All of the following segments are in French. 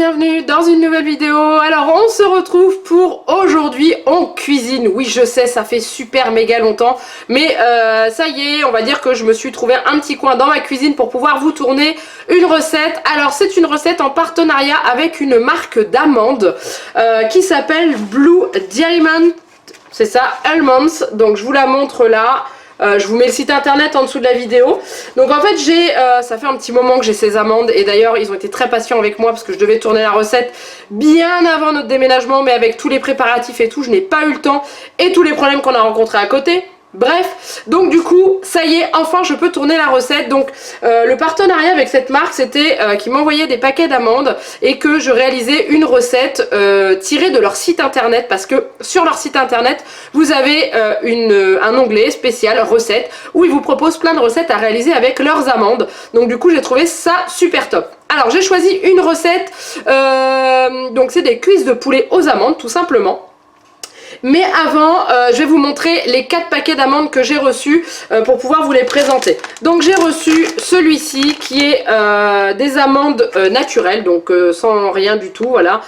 bienvenue dans une nouvelle vidéo. Alors on se retrouve pour aujourd'hui en cuisine. Oui je sais, ça fait super méga longtemps, mais ça y est, on va dire que je me suis trouvé un petit coin dans ma cuisine pour pouvoir vous tourner une recette. Alors c'est une recette en partenariat avec une marque d'amandes qui s'appelle Blue Diamond, c'est ça, Almonds. Donc je vous la montre là. Je vous mets le site internet en dessous de la vidéo. Donc en fait ça fait un petit moment que j'ai ces amandes. Et d'ailleurs ils ont été très patients avec moi parce que je devais tourner la recette bien avant notre déménagement. Mais avec tous les préparatifs et tout, je n'ai pas eu le temps. Et tous les problèmes qu'on a rencontrés à côté. Bref, donc du coup, ça y est, enfin je peux tourner la recette. Donc le partenariat avec cette marque, c'était qu'ils m'envoyaient des paquets d'amandes et que je réalisais une recette tirée de leur site internet. Parce que sur leur site internet, vous avez un onglet spécial recettes où ils vous proposent plein de recettes à réaliser avec leurs amandes. Donc du coup, j'ai trouvé ça super top. Alors j'ai choisi une recette, donc c'est des cuisses de poulet aux amandes tout simplement. Mais avant, je vais vous montrer les 4 paquets d'amandes que j'ai reçus pour pouvoir vous les présenter. Donc j'ai reçu celui-ci qui est des amandes naturelles, donc sans rien du tout, voilà,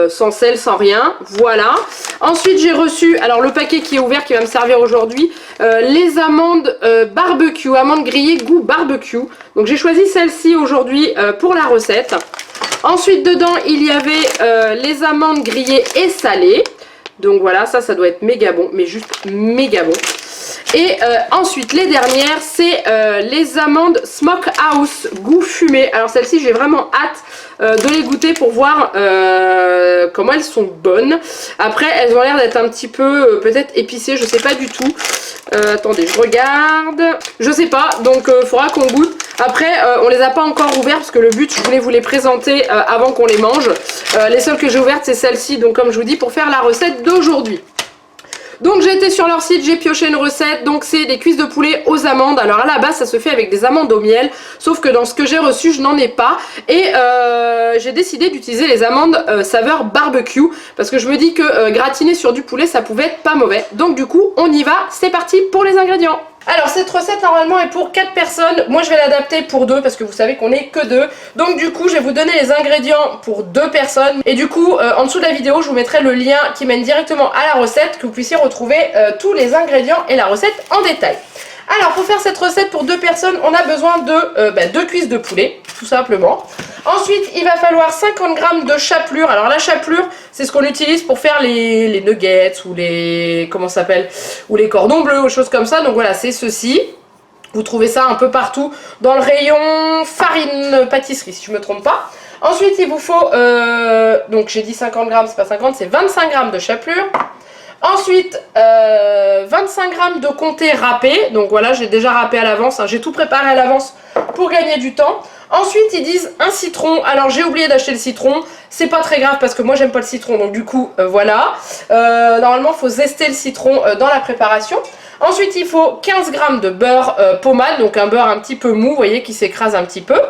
sans sel, sans rien, voilà. Ensuite j'ai reçu, alors le paquet qui est ouvert qui va me servir aujourd'hui, les amandes barbecue, amandes grillées goût barbecue. Donc j'ai choisi celle-ci aujourd'hui pour la recette. Ensuite dedans il y avait les amandes grillées et salées. Donc voilà, ça doit être méga bon, mais juste méga bon. Et ensuite, les dernières, c'est les amandes Smokehouse goût fumé. Alors celles-ci, j'ai vraiment hâte de les goûter pour voir comment elles sont bonnes. Après, elles ont l'air d'être un petit peu peut-être épicées, je sais pas du tout. Attendez, je regarde. Je sais pas, donc faudra qu'on goûte. Après, on les a pas encore ouvertes parce que le but, je voulais vous les présenter avant qu'on les mange. Les seules que j'ai ouvertes, c'est celle-ci, donc comme je vous dis, pour faire la recette d'aujourd'hui. Donc j'ai été sur leur site, j'ai pioché une recette, donc c'est des cuisses de poulet aux amandes. Alors à la base ça se fait avec des amandes au miel, sauf que dans ce que j'ai reçu je n'en ai pas. Et j'ai décidé d'utiliser les amandes saveur barbecue, parce que je me dis que gratiner sur du poulet ça pouvait être pas mauvais. Donc du coup on y va, c'est parti pour les ingrédients. Alors cette recette normalement est pour 4 personnes, moi je vais l'adapter pour 2 parce que vous savez qu'on n'est que 2. Donc du coup je vais vous donner les ingrédients pour 2 personnes. Et du coup en dessous de la vidéo je vous mettrai le lien qui mène directement à la recette, que vous puissiez retrouver tous les ingrédients et la recette en détail. Alors pour faire cette recette pour 2 personnes, on a besoin de 2 cuisses de poulet, tout simplement. Ensuite il va falloir 50 g de chapelure. Alors la chapelure c'est ce qu'on utilise pour faire les nuggets ou les, comment ça s'appelle, ou les cordons bleus ou choses comme ça. Donc voilà, c'est ceci. Vous trouvez ça un peu partout dans le rayon farine pâtisserie si je me trompe pas. Ensuite il vous faut, donc j'ai dit 50 g, c'est pas 50, c'est 25 g de chapelure. Ensuite, 25 g de comté râpé. Donc voilà, j'ai déjà râpé à l'avance, hein. J'ai tout préparé à l'avance pour gagner du temps. Ensuite, ils disent un citron. Alors, j'ai oublié d'acheter le citron. C'est pas très grave parce que moi, j'aime pas le citron. Donc du coup, voilà. Normalement, il faut zester le citron dans la préparation. Ensuite, il faut 15 g de beurre pommade. Donc un beurre un petit peu mou, vous voyez, qui s'écrase un petit peu.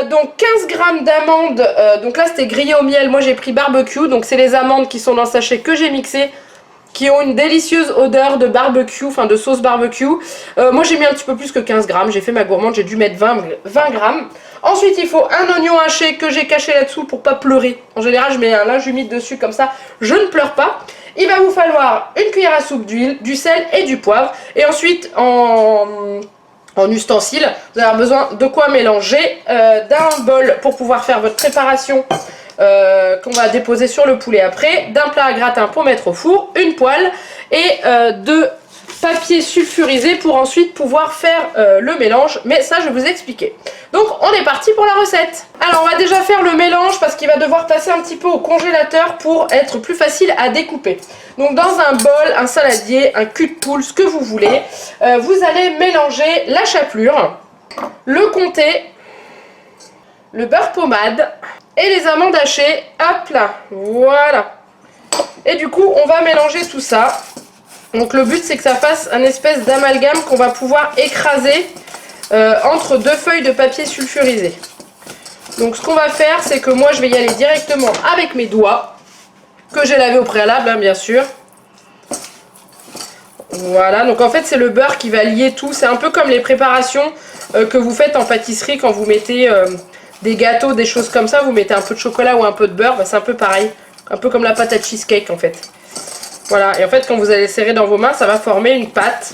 Donc 15 g d'amandes, donc là c'était grillé au miel, moi j'ai pris barbecue, donc c'est les amandes qui sont dans le sachet que j'ai mixé, qui ont une délicieuse odeur de barbecue, enfin de sauce barbecue. Moi j'ai mis un petit peu plus que 15 g, j'ai fait ma gourmande, j'ai dû mettre 20 g. Ensuite il faut un oignon haché que j'ai caché là-dessous pour pas pleurer. En général je mets un linge humide dessus comme ça, je ne pleure pas. Il va vous falloir une cuillère à soupe d'huile, du sel et du poivre. Et ensuite en ustensile, vous allez avoir besoin de quoi mélanger, d'un bol pour pouvoir faire votre préparation qu'on va déposer sur le poulet après, d'un plat à gratin pour mettre au four, une poêle et de papier sulfurisé pour ensuite pouvoir faire le mélange, mais ça je vais vous expliquer. Donc on est parti pour la recette. Alors on va déjà faire le mélange parce qu'il va devoir passer un petit peu au congélateur pour être plus facile à découper. Donc dans un bol, un saladier, un cul de poule, ce que vous voulez, vous allez mélanger la chapelure, le comté, le beurre pommade et les amandes hachées. Hop là, voilà. Et du coup on va mélanger tout ça. Donc le but c'est que ça fasse un espèce d'amalgame qu'on va pouvoir écraser entre 2 feuilles de papier sulfurisé. Donc ce qu'on va faire c'est que moi je vais y aller directement avec mes doigts, que j'ai lavé au préalable hein, bien sûr. Voilà, donc en fait c'est le beurre qui va lier tout, c'est un peu comme les préparations que vous faites en pâtisserie quand vous mettez des gâteaux, des choses comme ça, vous mettez un peu de chocolat ou un peu de beurre, bah, c'est un peu pareil. Un peu comme la pâte à cheesecake en fait. Voilà, et en fait quand vous allez serrer dans vos mains, ça va former une pâte.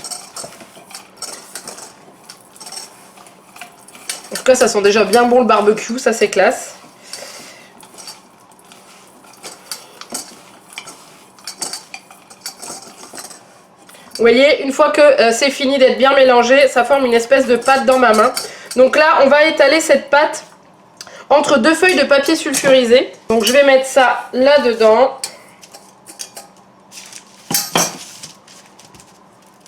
En tout cas, ça sent déjà bien bon le barbecue, ça c'est classe. Vous voyez, une fois que c'est fini d'être bien mélangé, ça forme une espèce de pâte dans ma main. Donc là, on va étaler cette pâte entre 2 feuilles de papier sulfurisé. Donc je vais mettre ça là-dedans.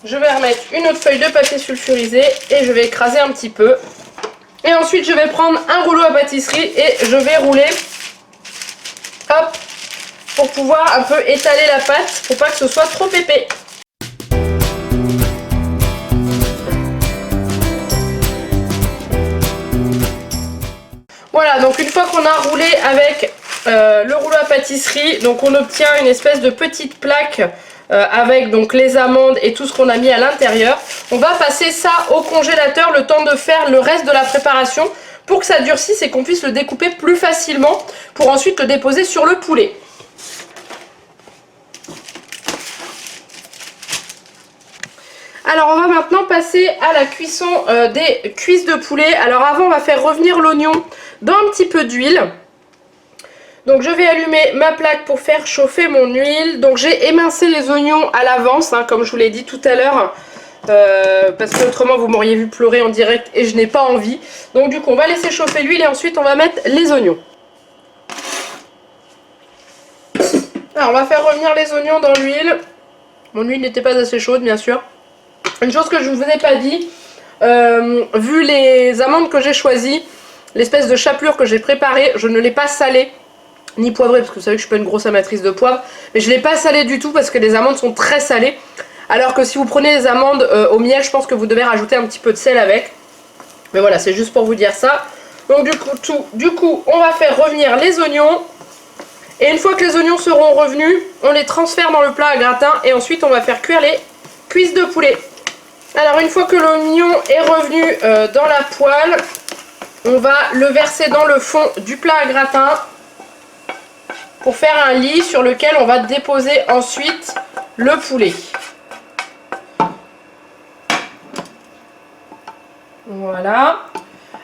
Je vais remettre une autre feuille de papier sulfurisé et je vais écraser un petit peu. Et ensuite, je vais prendre un rouleau à pâtisserie et je vais rouler, hop, pour pouvoir un peu étaler la pâte, pour pas que ce soit trop épais. Voilà, donc une fois qu'on a roulé avec le rouleau à pâtisserie, donc on obtient une espèce de petite plaque avec donc les amandes et tout ce qu'on a mis à l'intérieur. On va passer ça au congélateur le temps de faire le reste de la préparation pour que ça durcisse et qu'on puisse le découper plus facilement pour ensuite le déposer sur le poulet. Alors on va maintenant passer à la cuisson des cuisses de poulet. Alors avant on va faire revenir l'oignon dans un petit peu d'huile. Donc je vais allumer ma plaque pour faire chauffer mon huile. Donc j'ai émincé les oignons à l'avance, hein, comme je vous l'ai dit tout à l'heure. Parce que autrement vous m'auriez vu pleurer en direct et je n'ai pas envie. Donc du coup on va laisser chauffer l'huile et ensuite on va mettre les oignons. Alors on va faire revenir les oignons dans l'huile. Mon huile n'était pas assez chaude bien sûr. Une chose que je ne vous ai pas dit, vu les amandes que j'ai choisies, l'espèce de chapelure que j'ai préparée, je ne l'ai pas salée ni poivrée parce que vous savez que je suis pas une grosse amatrice de poivre, mais je ne l'ai pas salée du tout parce que les amandes sont très salées. Alors que si vous prenez les amandes au miel, je pense que vous devez rajouter un petit peu de sel avec. Mais voilà, c'est juste pour vous dire ça. Donc du coup, on va faire revenir les oignons. Et une fois que les oignons seront revenus, on les transfère dans le plat à gratin et ensuite on va faire cuire les cuisses de poulet. Alors une fois que l'oignon est revenu dans la poêle, on va le verser dans le fond du plat à gratin pour faire un lit sur lequel on va déposer ensuite le poulet. Voilà.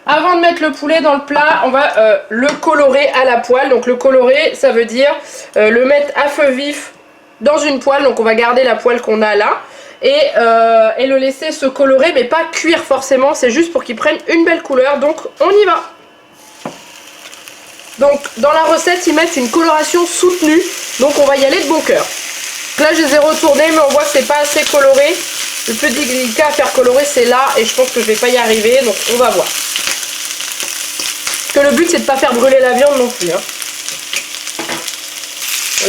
Avant de mettre le poulet dans le plat, on va le colorer à la poêle. Donc le colorer, ça veut dire le mettre à feu vif dans une poêle. Donc on va garder la poêle qu'on a là. Et le laisser se colorer, mais pas cuire forcément. C'est juste pour qu'il prenne une belle couleur. Donc on y va. Donc dans la recette, ils mettent une coloration soutenue. Donc on va y aller de bon cœur. Là je les ai retournés, mais on voit que c'est pas assez coloré. Le plus délicat à faire colorer c'est là et je pense que je vais pas y arriver, donc on va voir. Parce que le but c'est de pas faire brûler la viande non plus. Hein.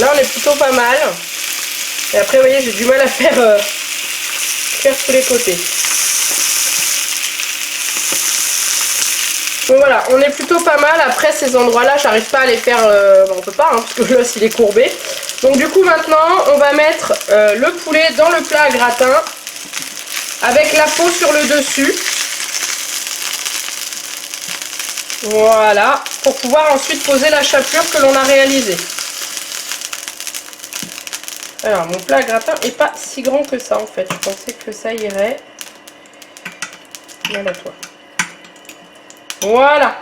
Là on est plutôt pas mal. Et après vous voyez j'ai du mal à faire tous les côtés. Donc voilà, on est plutôt pas mal. Après ces endroits là j'arrive pas à les faire, on peut pas hein, parce que l'os il est courbé. Donc du coup maintenant on va mettre le poulet dans le plat à gratin avec la peau sur le dessus. Voilà, pour pouvoir ensuite poser la chapelure que l'on a réalisée. Alors mon plat à gratin est pas si grand que ça en fait, je pensais que ça irait. Voilà toi. Voilà.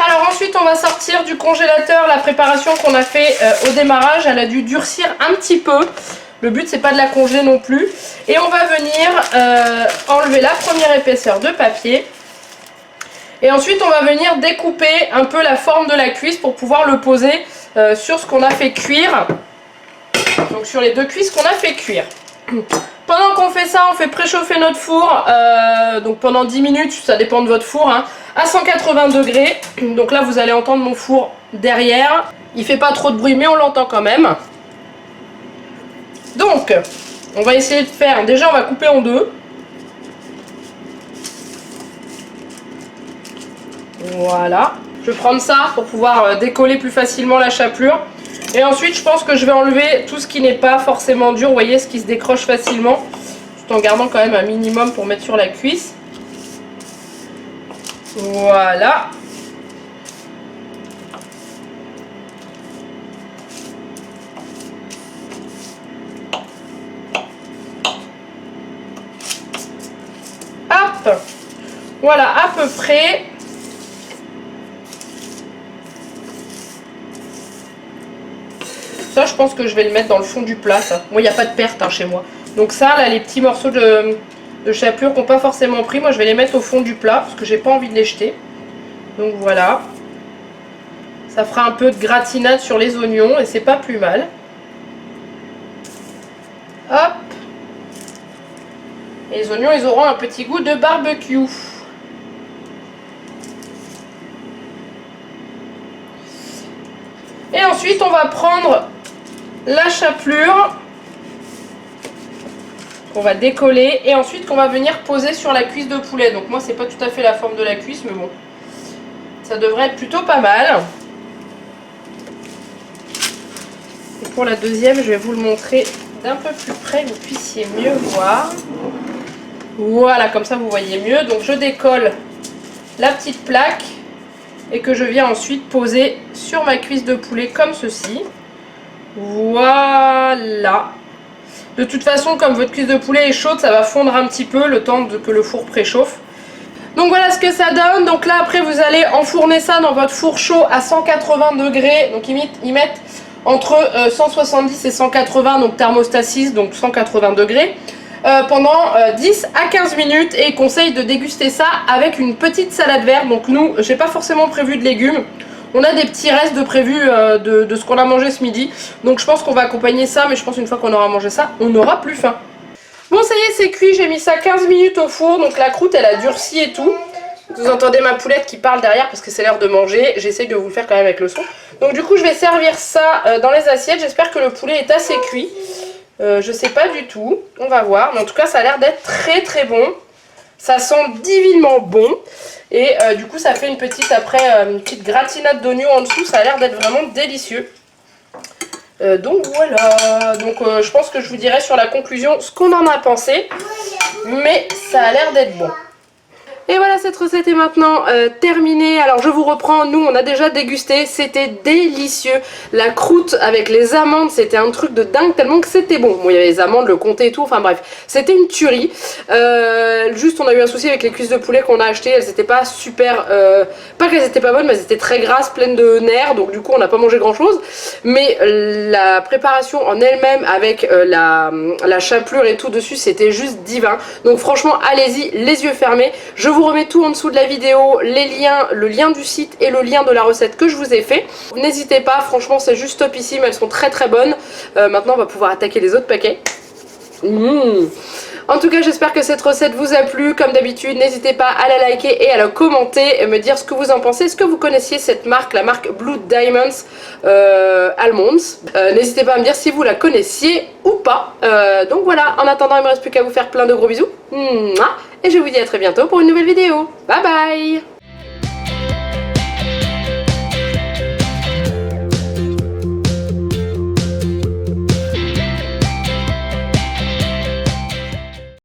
Alors ensuite on va sortir du congélateur la préparation qu'on a fait au démarrage. Elle a dû durcir un petit peu. Le but c'est pas de la congeler non plus. Et on va venir enlever la première épaisseur de papier. Et ensuite on va venir découper un peu la forme de la cuisse pour pouvoir le poser sur ce qu'on a fait cuire. Donc sur les deux cuisses qu'on a fait cuire. Pendant qu'on fait ça, on fait préchauffer notre four. Donc pendant 10 minutes, ça dépend de votre four. Hein, à 180 degrés. Donc là vous allez entendre mon four derrière. Il fait pas trop de bruit mais on l'entend quand même. Donc on va essayer de faire, déjà on va couper en deux. Voilà. Je vais prendre ça pour pouvoir décoller plus facilement la chapelure. Et ensuite je pense que je vais enlever tout ce qui n'est pas forcément dur. Vous voyez ce qui se décroche facilement. Tout en gardant quand même un minimum pour mettre sur la cuisse. Voilà. Hop. Voilà, à peu près. Ça, je pense que je vais le mettre dans le fond du plat, ça. Moi, il n'y a pas de perte hein, chez moi. Donc ça, là, les petits morceaux de chapelure qui n'ont pas forcément pris, moi, je vais les mettre au fond du plat parce que j'ai pas envie de les jeter. Donc voilà. Ça fera un peu de gratinade sur les oignons et c'est pas plus mal. Hop. Et les oignons, ils auront un petit goût de barbecue. Et ensuite, on va prendre la chapelure qu'on va décoller et ensuite qu'on va venir poser sur la cuisse de poulet. Donc moi, c'est pas tout à fait la forme de la cuisse, mais bon, ça devrait être plutôt pas mal. Et pour la deuxième, je vais vous le montrer d'un peu plus près, que vous puissiez mieux voir. Voilà, comme ça vous voyez mieux. Donc je décolle la petite plaque et que je viens ensuite poser sur ma cuisse de poulet comme ceci. Voilà. De toute façon, comme votre cuisse de poulet est chaude, ça va fondre un petit peu le temps que le four préchauffe. Donc voilà ce que ça donne. Donc là après vous allez enfourner ça dans votre four chaud à 180 degrés. Donc ils mettent entre 170 et 180, donc thermostat 6, donc 180 degrés. Pendant 10 à 15 minutes et il conseille de déguster ça avec une petite salade verte. Donc nous, j'ai pas forcément prévu de légumes. On a des petits restes de prévu de ce qu'on a mangé ce midi. Donc je pense qu'on va accompagner ça, mais je pense une fois qu'on aura mangé ça, on n'aura plus faim. Bon ça y est, c'est cuit, j'ai mis ça 15 minutes au four. Donc la croûte elle a durci et tout. Vous entendez ma poulette qui parle derrière parce que c'est l'heure de manger. J'essaye de vous le faire quand même avec le son. Donc du coup je vais servir ça dans les assiettes. J'espère que le poulet est assez cuit. Je sais pas du tout, on va voir, mais en tout cas ça a l'air d'être très très bon, ça sent divinement bon et du coup ça fait une petite une petite gratinade d'oignons en dessous, ça a l'air d'être vraiment délicieux. Donc voilà, donc je pense que je vous dirai sur la conclusion ce qu'on en a pensé, mais ça a l'air d'être bon. Et voilà, cette recette est maintenant terminée. Alors je vous reprends, nous on a déjà dégusté, c'était délicieux. La croûte avec les amandes, c'était un truc de dingue tellement que c'était bon. Bon, il y avait les amandes, le comté et tout, enfin bref, c'était une tuerie. Juste on a eu un souci avec les cuisses de poulet qu'on a achetées, elles étaient pas super... pas qu'elles étaient pas bonnes, mais elles étaient très grasses, pleines de nerfs, donc du coup on n'a pas mangé grand chose. Mais la préparation en elle-même avec la chapelure et tout dessus, c'était juste divin. Donc franchement, allez-y, les yeux fermés. Je vous remets tout en dessous de la vidéo, les liens, le lien du site et le lien de la recette que je vous ai fait. N'hésitez pas, franchement c'est juste topissime, elles sont très très bonnes. Maintenant on va pouvoir attaquer les autres paquets. En tout cas j'espère que cette recette vous a plu. Comme d'habitude n'hésitez pas à la liker et à la commenter et me dire ce que vous en pensez. Est-ce que vous connaissiez cette marque, la marque Blue Diamonds Almonds? N'hésitez pas à me dire si vous la connaissiez ou pas. Donc voilà, en attendant il me reste plus qu'à vous faire plein de gros bisous. Et je vous dis à très bientôt pour une nouvelle vidéo. Bye bye.